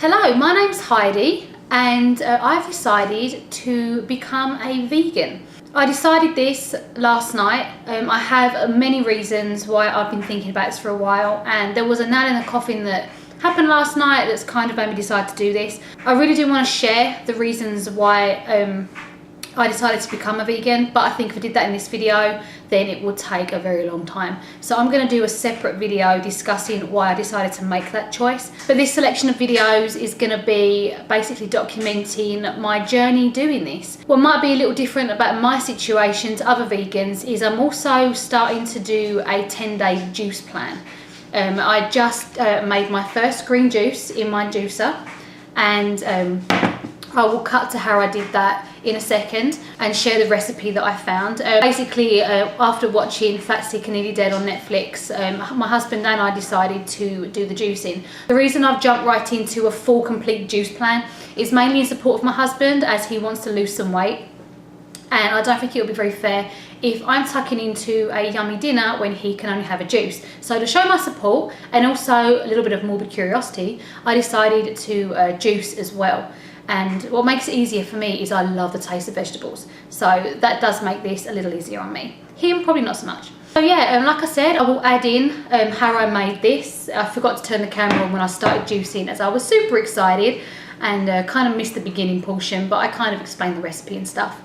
Hello, my name's Heidi and I've decided to become a vegan. I decided this last night. I have many reasons why I've been thinking about this for a while, and there was a nail in the coffin that happened last night that's kind of made me decide to do this. I really do want to share the reasons why I decided to become a vegan, but I think if I did that in this video, then it would take a very long time. So I'm going to do a separate video discussing why I decided to make that choice. But this selection of videos is going to be basically documenting my journey doing this. What might be a little different about my situation to other vegans is I'm also starting to do a 10-day juice plan. I just made my first green juice in my juicer, and I will cut to how I did that in a second and share the recipe that I found. Basically, after watching Fat, Sick and Nearly Dead on Netflix, my husband and I decided to do the juicing. The reason I've jumped right into a full complete juice plan is mainly in support of my husband, as he wants to lose some weight. And I don't think it would be very fair if I'm tucking into a yummy dinner when he can only have a juice. So to show my support and also a little bit of morbid curiosity, I decided to juice as well. And what makes it easier for me is I love the taste of vegetables. So that does make this a little easier on me. Him, probably not so much. So yeah, like I said, I will add in how I made this. I forgot to turn the camera on when I started juicing, as I was super excited and kind of missed the beginning portion, but I kind of explained the recipe and stuff.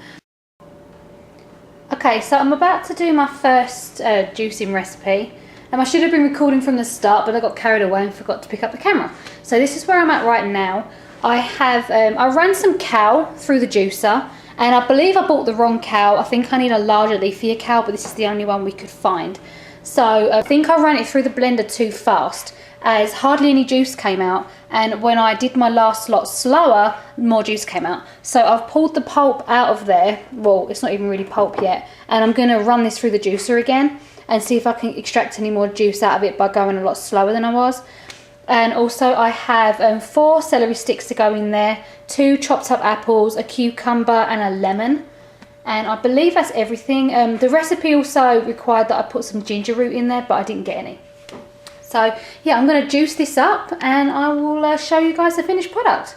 Okay, so I'm about to do my first juicing recipe. I should have been recording from the start, but I got carried away and forgot to pick up the camera. So this is where I'm at right now. I ran some cow through the juicer, and I believe I bought the wrong cow. I think I need a larger leafier cow, but this is the only one we could find. So I think I ran it through the blender too fast, as hardly any juice came out, and when I did my last lot slower, more juice came out. So I've pulled the pulp out of there. Well, it's not even really pulp yet, and I'm going to run this through the juicer again and see if I can extract any more juice out of it by going a lot slower than I was. And also I have 4 celery sticks to go in there, 2 chopped up apples, a cucumber and a lemon. And I believe that's everything. The recipe also required that I put some ginger root in there, but I didn't get any. So yeah, I'm going to juice this up and I will show you guys the finished product.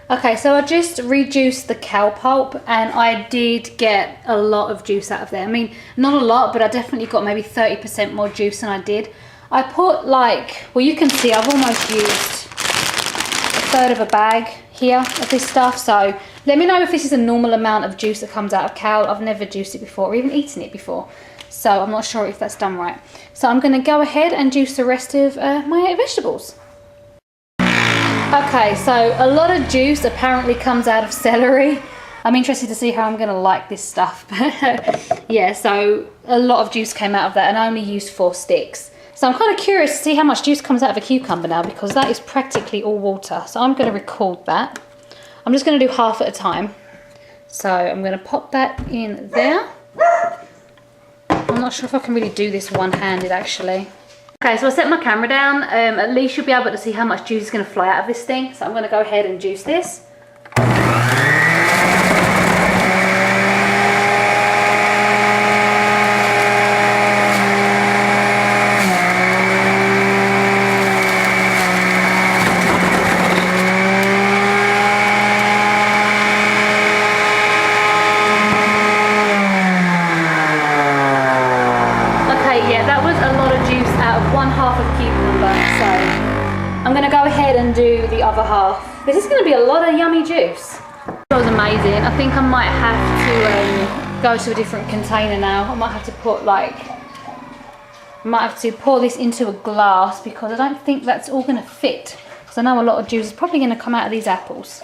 Okay, so I just rejuiced the cow pulp and I did get a lot of juice out of there. I mean, not a lot, but I definitely got maybe 30% more juice than I did. I put well, you can see I've almost used a third of a bag here of this stuff. So let me know if this is a normal amount of juice that comes out of cow. I've never juiced it before or even eaten it before, so I'm not sure if that's done right. So I'm going to go ahead and juice the rest of my vegetables. Okay, so a lot of juice apparently comes out of celery. I'm interested to see how I'm going to like this stuff. Yeah, so a lot of juice came out of that, and I only used 4 sticks. So I'm kind of curious to see how much juice comes out of a cucumber now, because that is practically all water. So I'm going to record that. I'm just going to do half at a time. So I'm going to pop that in there. I'm not sure if I can really do this one-handed actually. Okay, so I set my camera down. At least you'll be able to see how much juice is going to fly out of this thing. So I'm going to go ahead and juice this. I'm going to go ahead and do the other half. This is going to be a lot of yummy juice. That was amazing. I think I might have to go to a different container now. I might have to pour this into a glass, because I don't think that's all going to fit. Because I know a lot of juice is probably going to come out of these apples.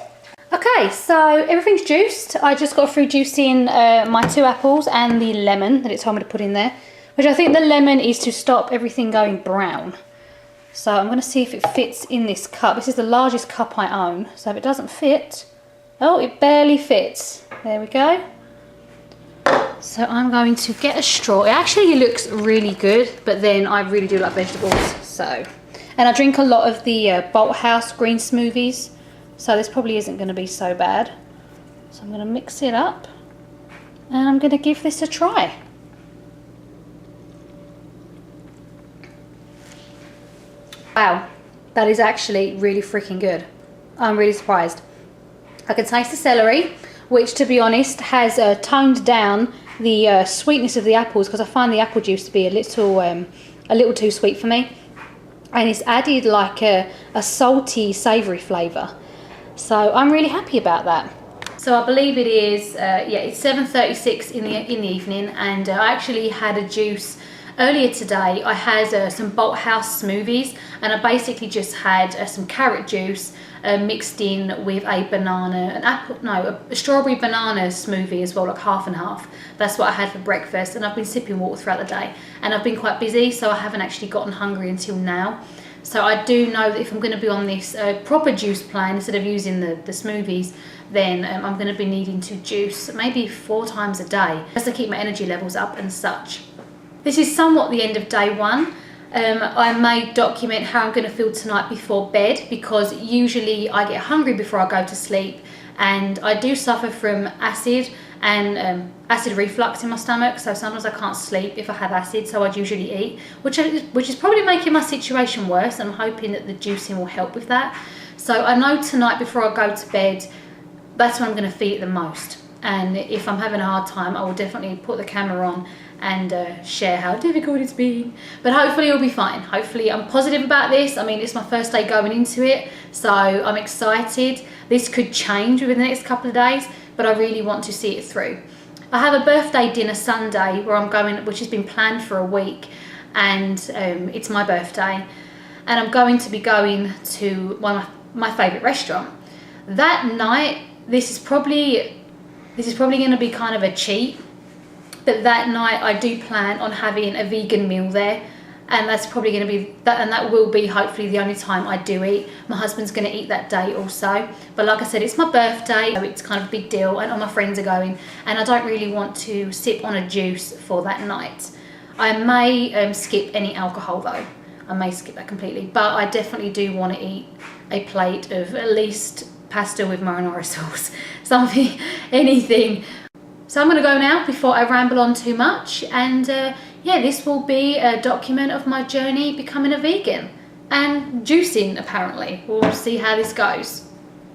Okay, so everything's juiced. I just got through juicing my 2 apples and the lemon that it told me to put in there, which I think the lemon is to stop everything going brown. So I'm going to see if it fits in this cup. This is the largest cup I own. So if it doesn't fit, oh, it barely fits. There we go. So I'm going to get a straw. It actually looks really good, but then I really do like vegetables. So, and I drink a lot of the Bolthouse green smoothies. So this probably isn't going to be so bad. So I'm going to mix it up and I'm going to give this a try. Wow, that is actually really freaking good. I'm really surprised. I can taste the celery, which to be honest has toned down the sweetness of the apples, because I find the apple juice to be a little too sweet for me, and it's added like a salty savoury flavour, so I'm really happy about that. So I believe it is it's 7:36 in the evening, and I actually had a juice earlier today. I had some Bolthouse smoothies, and I basically just had some carrot juice mixed in with a strawberry banana smoothie as well, like half and half. That's what I had for breakfast, and I've been sipping water throughout the day, and I've been quite busy, so I haven't actually gotten hungry until now. So I do know that if I'm going to be on this proper juice plan instead of using the smoothies, then I'm going to be needing to juice maybe 4 times a day just to keep my energy levels up and such. This is somewhat the end of day 1. I may document how I'm going to feel tonight before bed, because usually I get hungry before I go to sleep, and I do suffer from acid and acid reflux in my stomach, so sometimes I can't sleep if I have acid, so I'd usually eat, which is probably making my situation worse. I'm hoping that the juicing will help with that. So I know tonight before I go to bed, that's when I'm going to feel it the most, and if I'm having a hard time, I will definitely put the camera on and share how difficult it's been, but hopefully it'll be fine. Hopefully I'm positive about this. I mean, it's my first day going into it, so I'm excited. This could change within the next couple of days, but I really want to see it through. I have a birthday dinner Sunday where I'm going, which has been planned for a week, and it's my birthday, and I'm going to be going to one of my favourite restaurant. That night, this is probably going to be kind of a cheat, but that night I do plan on having a vegan meal there, and that's probably going to be that, and that will be hopefully the only time I do eat. My husband's going to eat that day also, but like I said, it's my birthday, so it's kind of a big deal, and all my friends are going, and I don't really want to sip on a juice for that night. I may skip any alcohol though. I may skip that completely, but I definitely do want to eat a plate of at least pasta with marinara sauce, something, anything. So I'm going to go now before I ramble on too much, and yeah, this will be a document of my journey becoming a vegan and juicing apparently. We'll see how this goes.